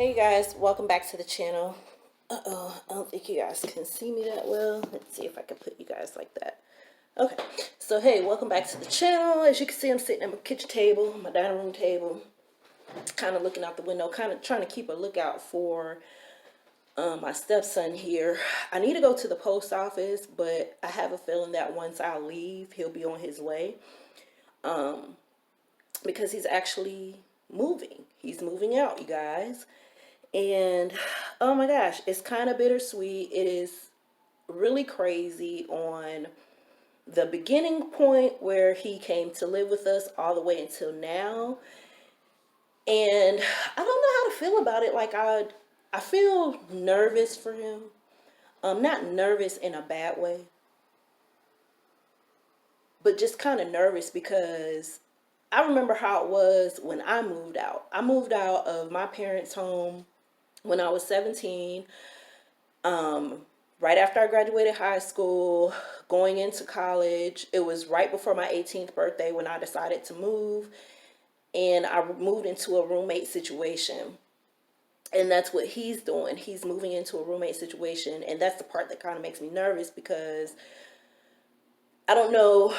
Hey you guys, welcome back to the channel. I don't think you guys can see me that well. Let's see if I can put you guys like that. Okay, so hey, welcome back to the channel. As you can see, I'm sitting at my kitchen table, my dining room table, kind of looking out the window, kind of trying to keep a lookout for my stepson here. I need to go to the post office, but I have a feeling that once I leave, he'll be on his way, because he's actually moving. He's moving out, you guys. And oh my gosh, it's kind of bittersweet. It is really crazy on the beginning point where he came to live with us all the way until now. And I don't know how to feel about it. Like I feel nervous for him. Not nervous in a bad way, but just kind of nervous because I remember how it was when I moved out. I moved out of my parents' home when I was 17, right after I graduated high school, going into college. It was right before my 18th birthday when I decided to move, and I moved into a roommate situation. And that's what he's doing. He's moving into a roommate situation, and that's the part that kind of makes me nervous because I don't know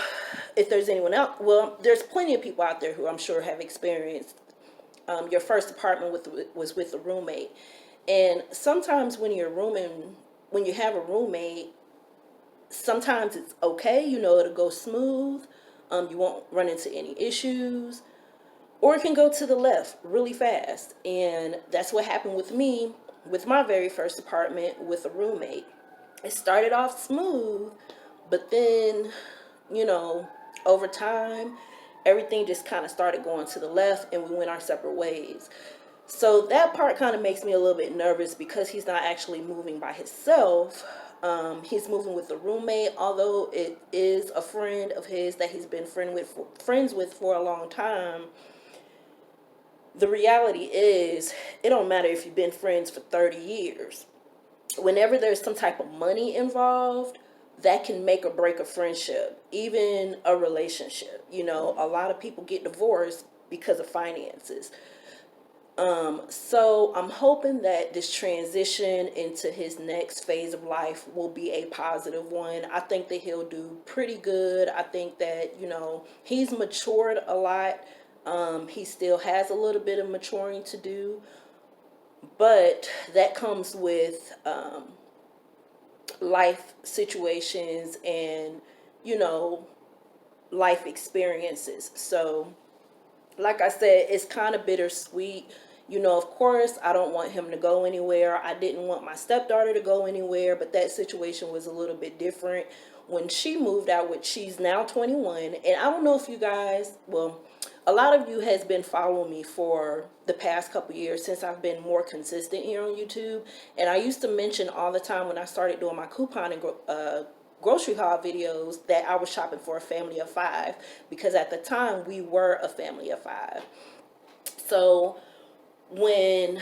if there's anyone else. Well, there's plenty of people out there who I'm sure have experienced your first apartment was with a roommate. And sometimes when you're rooming, when you have a roommate, sometimes it's okay, it'll go smooth. You won't run into any issues, or it can go to the left really fast. And that's what happened with me with my very first apartment with a roommate. It started off smooth, but then, you know, over time, everything just kind of started going to the left and we went our separate ways. So that part kind of makes me a little bit nervous because he's not actually moving by himself. He's moving with a roommate, although it is a friend of his that he's been friends with for a long time. The reality is, it don't matter if you've been friends for 30 years. Whenever there's some type of money involved, that can make or break a friendship, even a relationship. A lot of people get divorced because of finances. So I'm hoping that this transition into his next phase of life will be a positive one. I think that he'll do pretty good. I think that, he's matured a lot. He still has a little bit of maturing to do, but that comes with life situations and, life experiences. So like I said, it's kind of bittersweet. Of course, I don't want him to go anywhere. I didn't want my stepdaughter to go anywhere, but that situation was a little bit different when she moved out, which she's now 21. And I don't know if you guys, well, a lot of you has been following me for the past couple years since I've been more consistent here on YouTube. And I used to mention all the time when I started doing my coupon and grocery haul videos that I was shopping for a family of 5, because at the time we were a family of 5. So when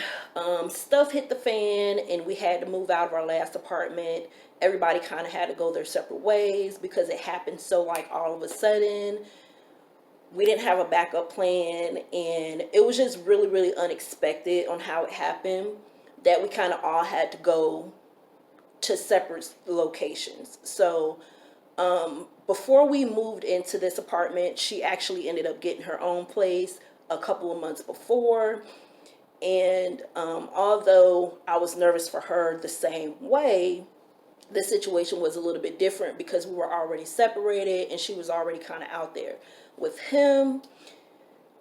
stuff hit the fan and we had to move out of our last apartment, everybody kind of had to go their separate ways because it happened so all of a sudden. We didn't have a backup plan, and it was just really, really unexpected on how it happened that we kind of all had to go to separate locations. So before we moved into this apartment, she actually ended up getting her own place a couple of months before. And although I was nervous for her the same way, the situation was a little bit different because we were already separated and she was already kind of out there. With him,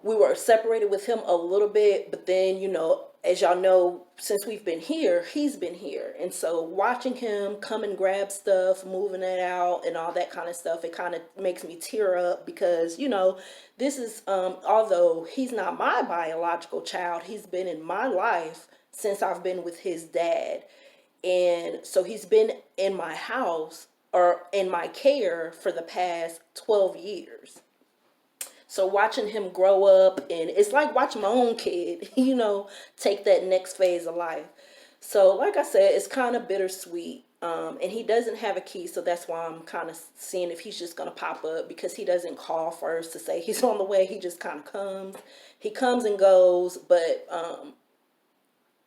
we were separated with him a little bit, but then, as y'all know, since we've been here, he's been here. And so watching him come and grab stuff, moving it out and all that kind of stuff, it kind of makes me tear up because, this is, although he's not my biological child, he's been in my life since I've been with his dad. And so he's been in my house or in my care for the past 12 years. So watching him grow up, and it's like watching my own kid, take that next phase of life. So like I said, it's kind of bittersweet. And he doesn't have a key, so that's why I'm kind of seeing if he's just going to pop up, because he doesn't call first to say he's on the way. He just kind of comes. He comes and goes, but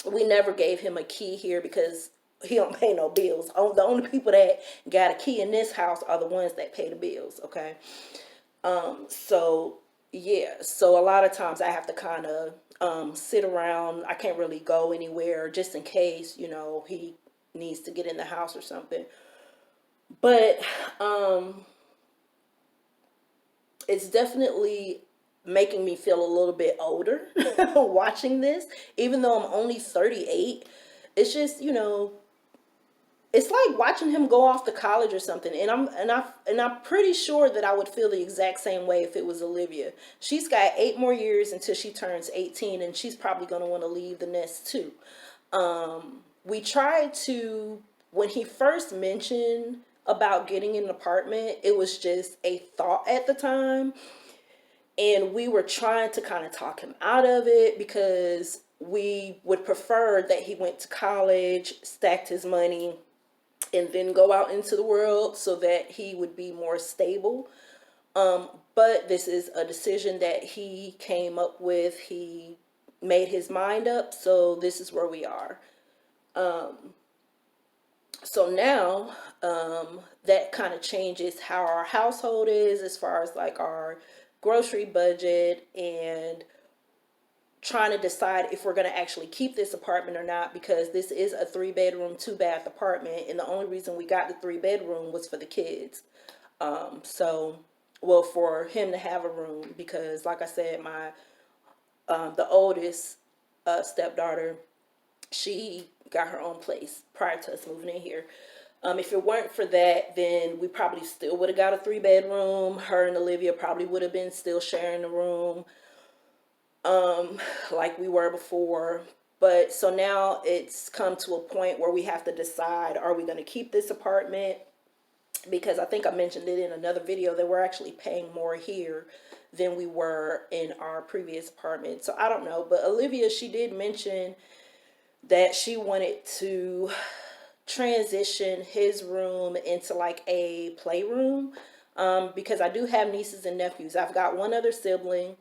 we never gave him a key here because he don't pay no bills. The only people that got a key in this house are the ones that pay the bills, okay? So yeah, so a lot of times I have to kind of sit around. I can't really go anywhere just in case, you know, he needs to get in the house or something. But it's definitely making me feel a little bit older watching this, even though I'm only 38. It's just, you know, it's like watching him go off to college or something. And I'm pretty sure that I would feel the exact same way if it was Olivia. She's got 8 more years until she turns 18, and she's probably going to want to leave the nest too. We tried to, when he first mentioned about getting an apartment, it was just a thought at the time. And we were trying to kind of talk him out of it because we would prefer that he went to college, stacked his money, and then go out into the world so that he would be more stable. But this is a decision that he came up with. He made his mind up. So this is where we are. So now that kind of changes how our household is as far as like our grocery budget and trying to decide if we're going to actually keep this apartment or not, because this is a 3-bedroom, 2-bath apartment, and the only reason we got the 3-bedroom was for the kids. Well, for him to have a room, because like I said, my the oldest stepdaughter, she got her own place prior to us moving in here. If it weren't for that, then we probably still would have got a 3-bedroom. Her and Olivia probably would have been still sharing the room like we were before. But so now it's come to a point where we have to decide, are we going to keep this apartment? Because I think I mentioned it in another video that we're actually paying more here than we were in our previous apartment. So I don't know. But Olivia, she did mention that she wanted to transition his room into like a playroom, because I do have nieces and nephews. I've got one other sibling,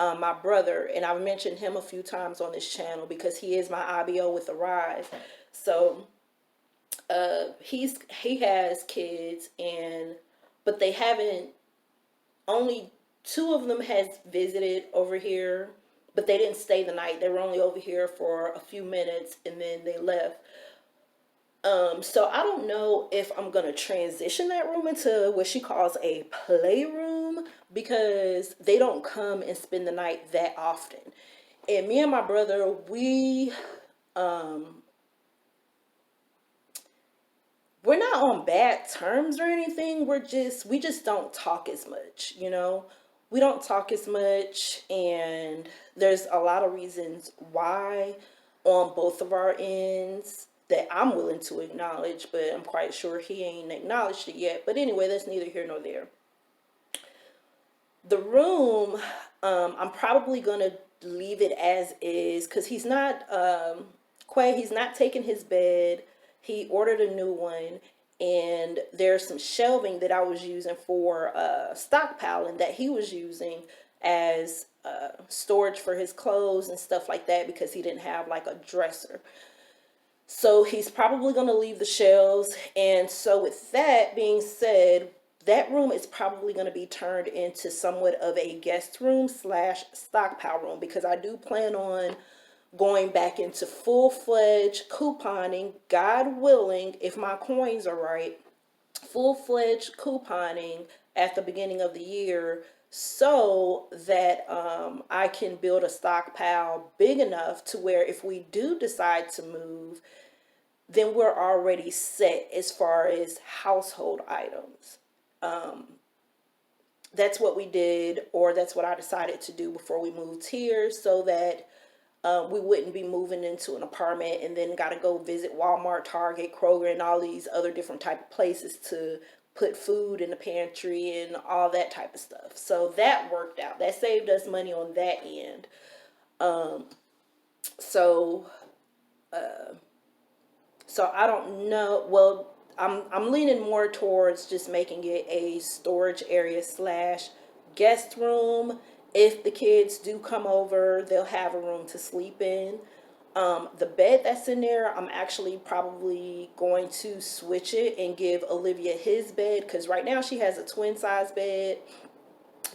my brother, and I've mentioned him a few times on this channel because he is my IBO with the Rise. So he has kids, but they haven't, only 2 of them has visited over here, but they didn't stay the night. They were only over here for a few minutes and then they left. So I don't know if I'm going to transition that room into what she calls a playroom, because they don't come and spend the night that often. And me and my brother, we're not on bad terms or anything. We just don't talk as much, you know? We don't talk as much, and there's a lot of reasons why on both of our ends that I'm willing to acknowledge, but I'm quite sure he ain't acknowledged it yet. But anyway, that's neither here nor there. The room, I'm probably going to leave it as is, because he's not, he's not taking his bed. He ordered a new one, and there's some shelving that I was using for stockpiling that he was using as storage for his clothes and stuff like that, because he didn't have like a dresser. So he's probably going to leave the shelves. And so with that being said, that room is probably going to be turned into somewhat of a guest room / stockpile room, because I do plan on going back into full-fledged couponing, God willing, if my coins are right, full-fledged couponing at the beginning of the year, so that I can build a stockpile big enough to where if we do decide to move, then we're already set as far as household items. That's what we did, or that's what I decided to do before we moved here, so that we wouldn't be moving into an apartment and then got to go visit Walmart, Target, Kroger, and all these other different type of places to put food in the pantry and all that type of stuff. So that worked out. That saved us money on that end. So I don't know. Well, I'm leaning more towards just making it a storage area / guest room. If the kids do come over, they'll have a room to sleep in. The bed that's in there, I'm actually probably going to switch it and give Olivia his bed, because right now she has a twin size bed,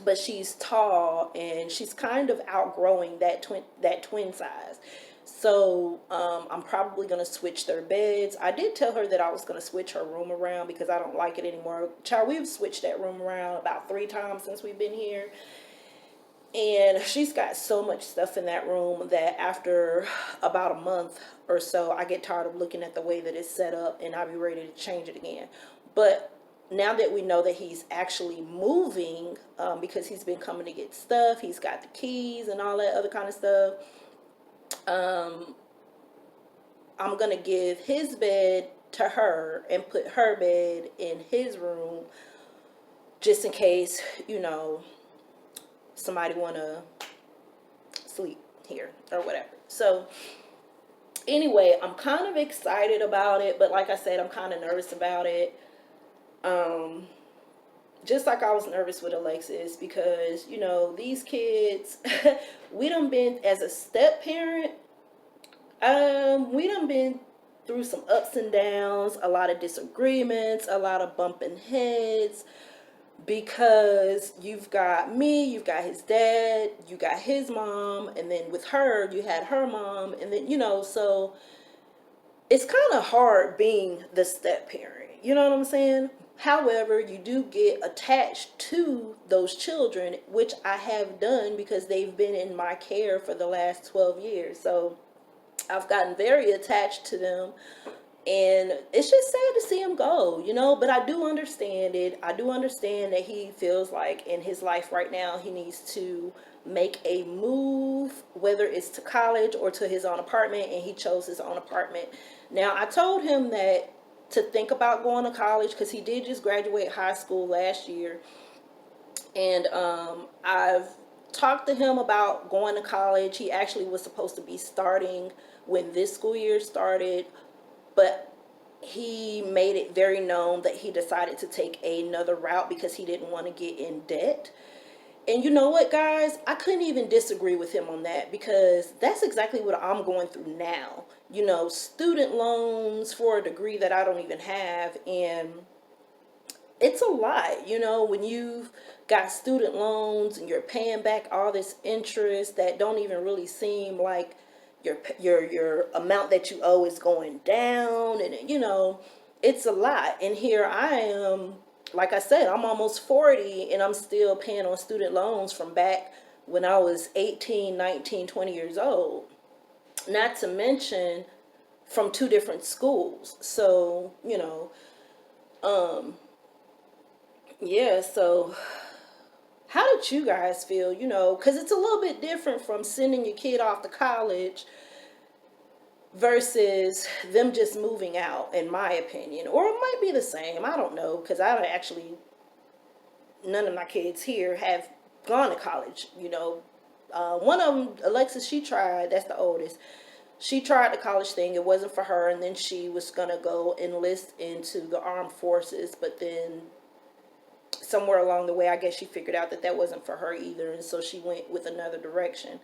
but she's tall and she's kind of outgrowing that twin size. So I'm probably going to switch their beds. I did tell her that I was going to switch her room around because I don't like it anymore. Child, we've switched that room around about 3 times since we've been here. And she's got so much stuff in that room that after about a month or so, I get tired of looking at the way that it's set up and I'll be ready to change it again. But now that we know that he's actually moving, because he's been coming to get stuff, he's got the keys and all that other kind of stuff, I'm going to give his bed to her and put her bed in his room just in case, somebody want to sleep here or whatever. So anyway, I'm kind of excited about it, but like I said, I'm kind of nervous about it. Just like I was nervous with Alexis, because these kids, we done been, as a step parent, we done been through some ups and downs, a lot of disagreements, a lot of bumping heads, because you've got me, you've got his dad, you got his mom, and then with her, you had her mom, and then, so it's kind of hard being the step parent, you know what I'm saying? However, you do get attached to those children, which I have done because they've been in my care for the last 12 years. So I've gotten very attached to them. And it's just sad to see him go, but I do understand it. I do understand that he feels like in his life right now, he needs to make a move, whether it's to college or to his own apartment, and he chose his own apartment. Now, I told him that to think about going to college, because he did just graduate high school last year. And I've talked to him about going to college. He actually was supposed to be starting when this school year started, but he made it very known that he decided to take another route because he didn't want to get in debt. And you know what, guys? I couldn't even disagree with him on that, because that's exactly what I'm going through now. Student loans for a degree that I don't even have. And it's a lot, when you've got student loans and you're paying back all this interest that don't even really seem like your amount that you owe is going down, and it's a lot. And here I am, like I said, I'm almost 40 and I'm still paying on student loans from back when I was 18, 19, 20 years old, not to mention from 2 different schools. So yeah, so how did you guys feel? Because it's a little bit different from sending your kid off to college versus them just moving out, in my opinion. Or it might be the same. I don't know, because none of my kids here have gone to college. One of them, Alexis, she tried. That's the oldest. She tried the college thing. It wasn't for her. And then she was going to go enlist into the armed forces. But then somewhere along the way, I guess she figured out that that wasn't for her either, and so she went with another direction.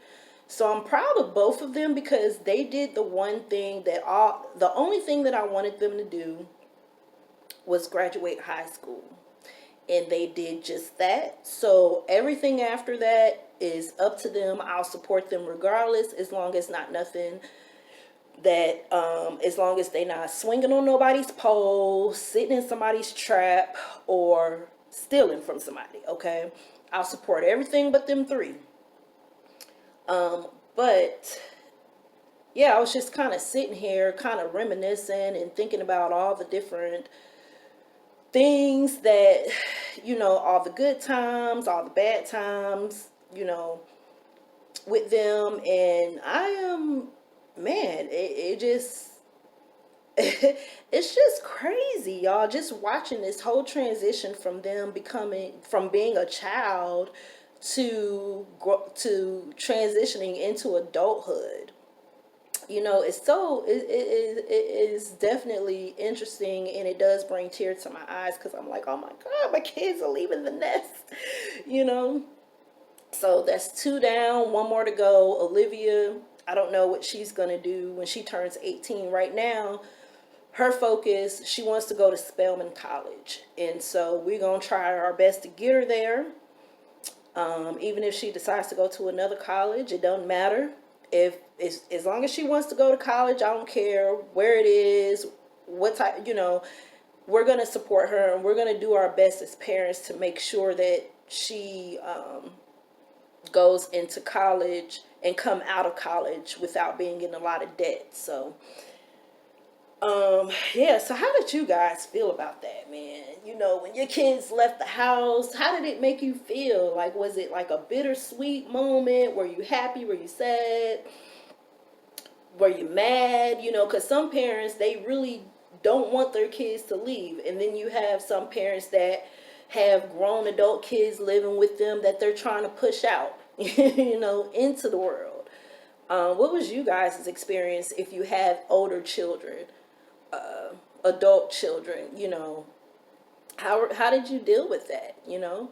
So I'm proud of both of them, because they did the only thing that I wanted them to do was graduate high school, and they did just that. So everything after that is up to them. I'll support them regardless, as long as not nothing that as long as they not swinging on nobody's pole, sitting in somebody's trap, or stealing from somebody. Okay, I'll support everything but them 3. But yeah, I was just kind of sitting here kind of reminiscing and thinking about all the different things that, all the good times, all the bad times, with them. And I am, man, it just it's just crazy, y'all, just watching this whole transition from them from being a child to transitioning into adulthood. It is definitely interesting, and it does bring tears to my eyes, because I'm like, oh my God, my kids are leaving the nest. So that's 2 down, 1 more to go. Olivia, I don't know what she's going to do when she turns 18. Right now, her focus, she wants to go to Spelman College. And so we're going to try our best to get her there. Even if she decides to go to another college, it doesn't matter. If as long as she wants to go to college, I don't care where it is, what type, you know, we're going to support her, and we're going to do our best as parents to make sure that she goes into college and come out of college without being in a lot of debt. So yeah, so how did you guys feel about that, man? You know, when your kids left the house, how did it make you feel? Like, was it like a bittersweet moment? Were you happy? Were you sad? Were you mad? You know, because some parents, they really don't want their kids to leave. And then you have some parents that have grown adult kids living with them that they're trying to push out, you know, into the world. What was you guys' experience if you have older children, adult children, you know? How did you deal with that, you know?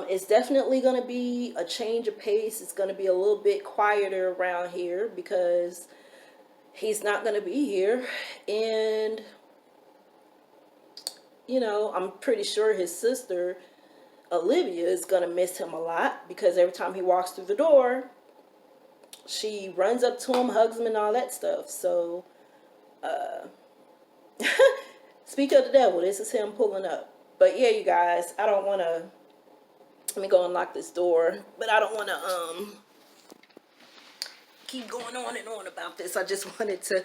It's definitely going to be a change of pace. It's going to be a little bit quieter around here because he's not going to be here. And, you know, I'm pretty sure his sister, Olivia, is going to miss him a lot because every time he walks through the door, she runs up to him, hugs him, and all that stuff. So, speak of the devil, this is him pulling up. But yeah, you guys, I don't want to, let me go and lock this door, but I don't want to keep going on and on about this. I just wanted to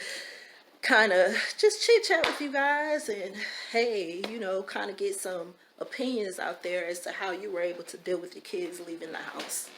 kind of just chit chat with you guys and, hey, you know, kind of get some opinions out there as to how you were able to deal with your kids leaving the house.